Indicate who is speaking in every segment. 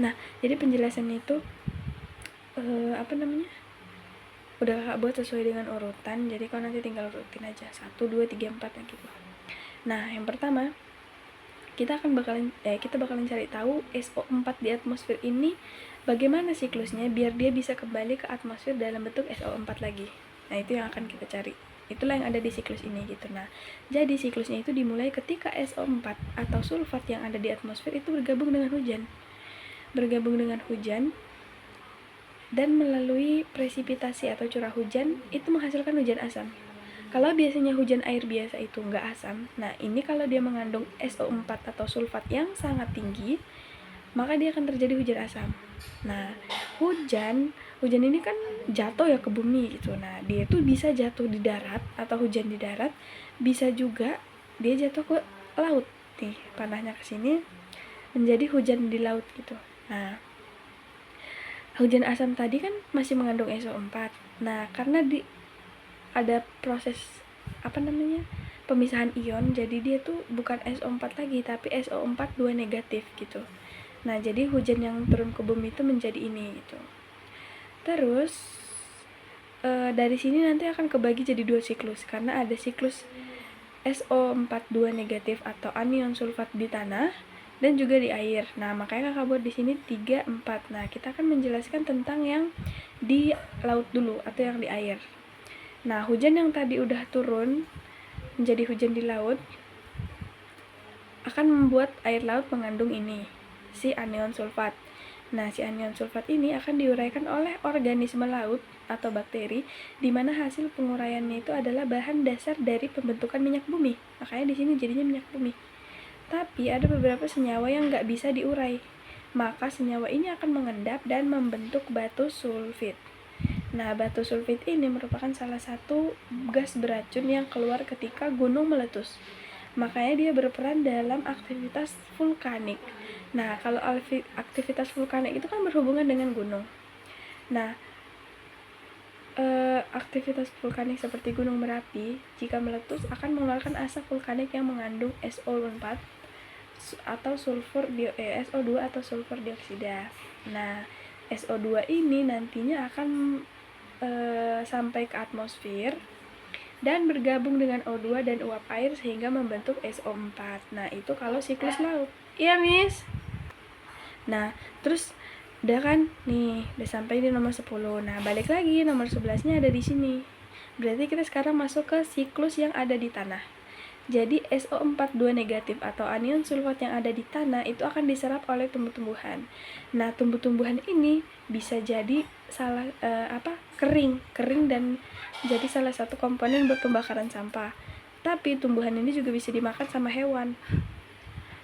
Speaker 1: Nah, jadi penjelasannya itu udah kakak buat sesuai dengan urutan, jadi kau nanti tinggal rutin aja 1, 2, 3, 4 gitu. Nah, yang pertama kita bakalan cari tahu SO4 di atmosfer ini bagaimana siklusnya biar dia bisa kembali ke atmosfer dalam bentuk SO4 lagi. Nah, itu yang akan kita cari. Itulah yang ada di siklus ini gitu. Nah, jadi siklusnya itu dimulai ketika SO4 atau sulfat yang ada di atmosfer itu bergabung dengan hujan dan melalui presipitasi atau curah hujan itu menghasilkan hujan asam. Kalau biasanya hujan air biasa itu nggak asam, nah ini kalau dia mengandung SO4 atau sulfat yang sangat tinggi, maka dia akan terjadi hujan asam. Nah, hujan ini kan jatuh ya ke bumi gitu. Nah, dia tuh bisa jatuh di darat atau hujan di darat, bisa juga dia jatuh ke laut. Nih, panahnya ke sini menjadi hujan di laut gitu. Nah, hujan asam tadi kan masih mengandung SO4. Nah, karena ada proses pemisahan ion, jadi dia tuh bukan SO4 lagi tapi SO4 2 negatif gitu. Nah, jadi hujan yang turun ke bumi itu menjadi ini gitu. Terus dari sini nanti akan kebagi jadi 2 siklus karena ada siklus SO4 2 negatif atau anion sulfat di tanah dan juga di air. Nah, makanya kakak buat di sini 3, 4. Nah, kita akan menjelaskan tentang yang di laut dulu atau yang di air. Nah, hujan yang tadi udah turun menjadi hujan di laut akan membuat air laut mengandung ini, si anion sulfat. Nah, si anion sulfat ini akan diuraikan oleh organisme laut atau bakteri, di mana hasil penguraiannya itu adalah bahan dasar dari pembentukan minyak bumi. Makanya di sini jadinya minyak bumi. Tapi ada beberapa senyawa yang nggak bisa diurai, maka senyawa ini akan mengendap dan membentuk batu sulfit. Nah, batu sulfit ini merupakan salah satu gas beracun yang keluar ketika gunung meletus. Makanya dia berperan dalam aktivitas vulkanik. Nah, kalau aktivitas vulkanik itu kan berhubungan dengan gunung. Nah, aktivitas vulkanik seperti gunung Merapi jika meletus akan mengeluarkan asap vulkanik yang mengandung SO4 atau SO2 atau sulfur dioksida. Nah, SO2 ini nantinya akan sampai ke atmosfer dan bergabung dengan O2 dan uap air sehingga membentuk SO4. Nah, itu kalau siklus laut. Iya, Miss. Nah, terus udah kan nih, udah sampai di nomor 10. Nah, balik lagi nomor 11-nya ada di sini. Berarti kita sekarang masuk ke siklus yang ada di tanah. Jadi SO4 2 negatif atau anion sulfat yang ada di tanah itu akan diserap oleh tumbuh-tumbuhan. Nah, tumbuh-tumbuhan ini bisa jadi kering dan jadi salah satu komponen buat pembakaran sampah. Tapi tumbuhan ini juga bisa dimakan sama hewan.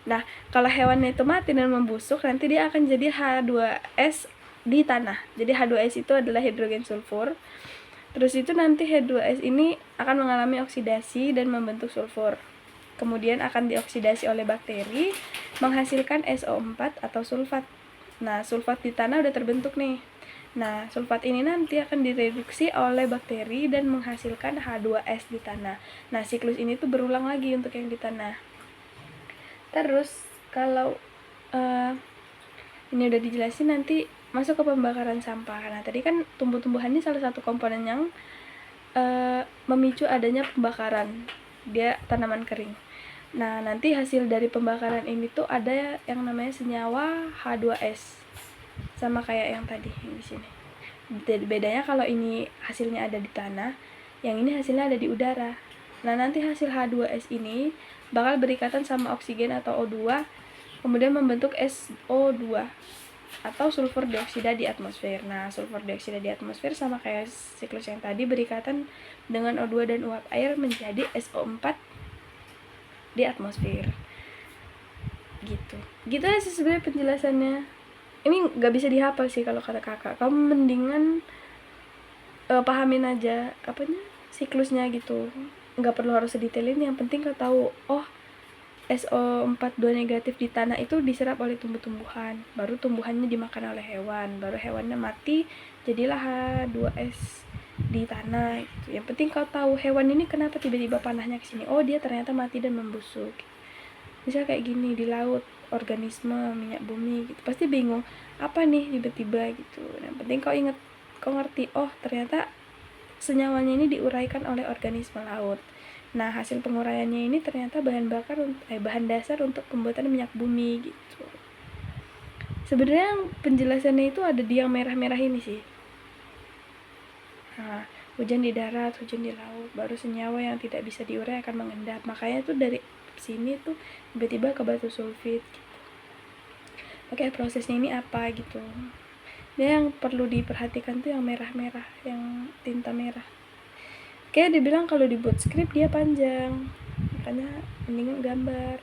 Speaker 1: Nah, kalau hewannya itu mati dan membusuk, nanti dia akan jadi H2S di tanah. Jadi H2S itu adalah hidrogen sulfur. Terus itu nanti H2S ini akan mengalami oksidasi dan membentuk sulfur. Kemudian akan dioksidasi oleh bakteri, menghasilkan SO4 atau sulfat. Nah, sulfat di tanah udah terbentuk nih. Nah, sulfat ini nanti akan direduksi oleh bakteri dan menghasilkan H2S di tanah. Nah, siklus ini tuh berulang lagi untuk yang di tanah. Terus, kalau ini udah dijelasin, nanti masuk ke pembakaran sampah. Nah, tadi kan tumbuh-tumbuhan ini salah satu komponen yang memicu adanya pembakaran. Dia tanaman kering. Nah, nanti hasil dari pembakaran ini tuh ada yang namanya senyawa H2S. Sama kayak yang tadi yang di sini. Bedanya kalau ini hasilnya ada di tanah, yang ini hasilnya ada di udara. Nah, nanti hasil H2S ini bakal berikatan sama oksigen atau O2, kemudian membentuk SO2 atau sulfur dioksida di atmosfer. Nah, sulfur dioksida di atmosfer sama kayak siklus yang tadi, berikatan dengan O2 dan uap air menjadi SO4 di atmosfer. Gitu aja sih sebenarnya penjelasannya. Ini nggak bisa dihafal sih kalau kata kakak. Kamu mendingan pahamin aja siklusnya gitu. Nggak perlu harus sedetailin, yang penting kau tahu, oh SO4 2 negatif di tanah itu diserap oleh tumbuh-tumbuhan, baru tumbuhannya dimakan oleh hewan, baru hewannya mati, jadilah H2S di tanah gitu. Yang penting kau tahu hewan ini kenapa tiba-tiba panahnya kesini, oh dia ternyata mati dan membusuk. Misal kayak gini di laut, organisme minyak bumi gitu. Pasti bingung apa nih tiba-tiba gitu. Nah, penting kau ngerti, oh ternyata senyawanya ini diuraikan oleh organisme laut. Nah, hasil penguraiannya ini ternyata bahan dasar untuk pembuatan minyak bumi gitu. Sebenarnya penjelasannya itu ada di yang merah-merah ini sih. Nah, hujan di darat, hujan di laut, baru senyawa yang tidak bisa diurai akan mengendap. Makanya tuh dari sini tuh tiba-tiba ke batu sulfit gitu. Oke, prosesnya ini apa gitu. Dia yang perlu diperhatikan tuh yang merah-merah, yang tinta merah. Kayak dibilang kalau dibuat skrip dia panjang, makanya mending gambar.